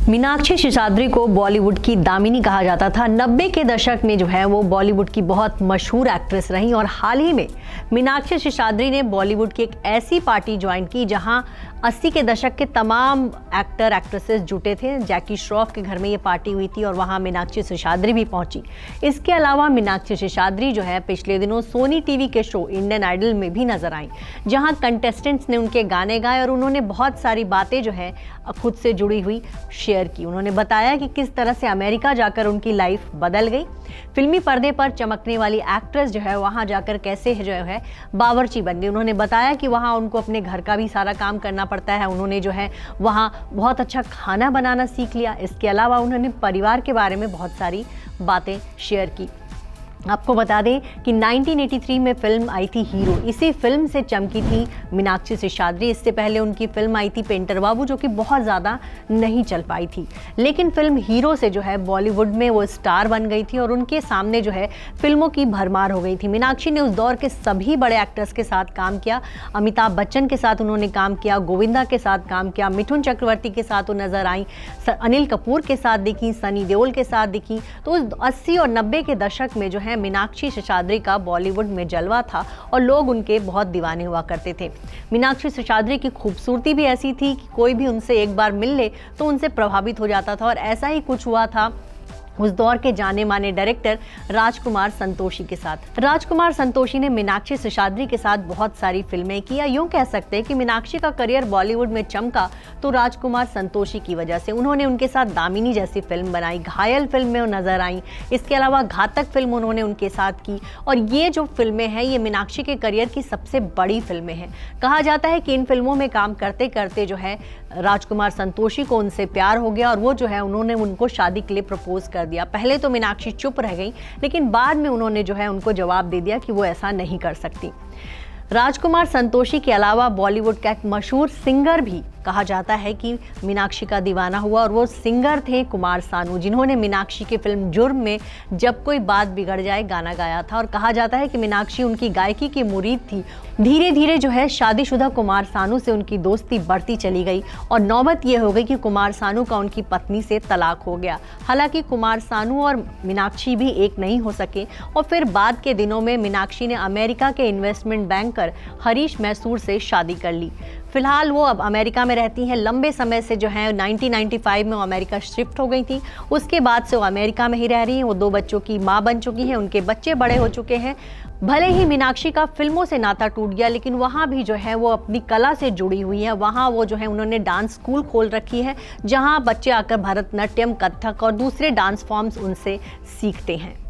मीनाक्षी शेषाद्री को बॉलीवुड की दामिनी कहा जाता था। 90 के दशक में जो है वो बॉलीवुड की बहुत मशहूर एक्ट्रेस रही और हाल ही में मीनाक्षी शेषाद्री ने बॉलीवुड की एक ऐसी पार्टी ज्वाइन की जहां 80 के दशक के तमाम एक्टर एक्ट्रेसेस जुटे थे। जैकी श्रॉफ के घर में ये पार्टी हुई थी और वहां मीनाक्षी शेषाद्री भी पहुंची। इसके अलावा मीनाक्षी शेषाद्री जो है पिछले दिनों सोनी टीवी के शो इंडियन आइडल में भी नजर आई, जहां कंटेस्टेंट्स ने उनके गाने गाए और उन्होंने बहुत सारी बातें जो है खुद से जुड़ी हुई शेयर की। उन्होंने बताया कि किस तरह से अमेरिका जाकर उनकी लाइफ बदल गई। फिल्मी पर्दे पर चमकने वाली एक्ट्रेस जो है वहां जाकर कैसे जो है बावर्ची बन गई। उन्होंने बताया कि वहां उनको अपने घर का भी सारा काम करना पड़ता है। उन्होंने जो है वहां बहुत अच्छा खाना बनाना सीख लिया। इसके अलावा उन्होंने परिवार के बारे में बहुत सारी बातें शेयर की। आपको बता दें कि 1983 में फिल्म आई थी हीरो। इसी फिल्म से चमकी थी मीनाक्षी शेषाद्री। इससे पहले उनकी फिल्म आई थी पेंटर बाबू, जो कि बहुत ज़्यादा नहीं चल पाई थी, लेकिन फिल्म हीरो से जो है बॉलीवुड में वो स्टार बन गई थी और उनके सामने जो है फिल्मों की भरमार हो गई थी। मीनाक्षी ने उस दौर के सभी बड़े एक्टर्स के साथ काम किया। अमिताभ बच्चन के साथ उन्होंने काम किया, गोविंदा के साथ काम किया, मिथुन चक्रवर्ती के साथ वो नजर आई, अनिल कपूर के साथ दिखी, सनी देओल के साथ दिखी। तो उस 80 और 90 के दशक में जो है मीनाक्षी शेषाद्री का बॉलीवुड में जलवा था और लोग उनके बहुत दीवाने हुआ करते थे। मीनाक्षी शेषाद्री की खूबसूरती भी ऐसी थी कि कोई भी उनसे एक बार मिल ले तो उनसे प्रभावित हो जाता था और ऐसा ही कुछ हुआ था उस दौर के जाने माने डायरेक्टर राजकुमार संतोषी के साथ। राजकुमार संतोषी ने मीनाक्षी शेषाद्री के साथ बहुत सारी फिल्में की। या यूं कह सकते हैं कि मीनाक्षी का करियर बॉलीवुड में चमका तो राजकुमार संतोषी की वजह से। उन्होंने उनके साथ दामिनी जैसी फिल्म बनाई, घायल फिल्म में वो नजर आई। इसके अलावा घातक फिल्म उन्होंने उनके साथ की और ये जो फिल्में हैं ये मीनाक्षी के करियर की सबसे बड़ी फिल्में हैं। कहा जाता है कि इन फिल्मों में काम करते करते जो है राजकुमार संतोषी को उनसे प्यार हो गया और वो जो है उन्होंने उनको शादी के लिए प्रपोज कर दिया। पहले तो मीनाक्षी चुप रह गई, लेकिन बाद में उन्होंने जो है उनको जवाब दे दिया कि वो ऐसा नहीं कर सकती। राजकुमार संतोषी के अलावा बॉलीवुड का एक मशहूर सिंगर भी कहा जाता है कि मीनाक्षी का दीवाना हुआ और वो सिंगर थे कुमार सानू, जिन्होंने मीनाक्षी की फिल्म जुर्म में जब कोई बात बिगड़ जाए गाना गाया था। और कहा जाता है कि मीनाक्षी उनकी गायकी की मुरीद थी। धीरे धीरे जो है शादीशुदा कुमार सानू से उनकी दोस्ती बढ़ती चली गई और नौबत ये हो गई कि कुमार सानू का उनकी पत्नी से तलाक हो गया। हालांकि कुमार सानू और मीनाक्षी भी एक नहीं हो सके और फिर बाद के दिनों में मीनाक्षी ने अमेरिका के इन्वेस्टमेंट बैंकर हरीश मैसूर से शादी कर ली। फिलहाल वो अब अमेरिका में रहती हैं। लंबे समय से जो है 1995 में वो अमेरिका शिफ्ट हो गई थी। उसके बाद से वो अमेरिका में ही रह रही हैं। वो 2 बच्चों की माँ बन चुकी हैं, उनके बच्चे बड़े हो चुके हैं। भले ही मीनाक्षी का फिल्मों से नाता टूट गया, लेकिन वहाँ भी जो है वो अपनी कला से जुड़ी हुई है। वहाँ वो जो है उन्होंने डांस स्कूल खोल रखी है, जहाँ बच्चे आकर भरतनाट्यम, कथक और दूसरे डांस फॉर्म्स उनसे सीखते हैं।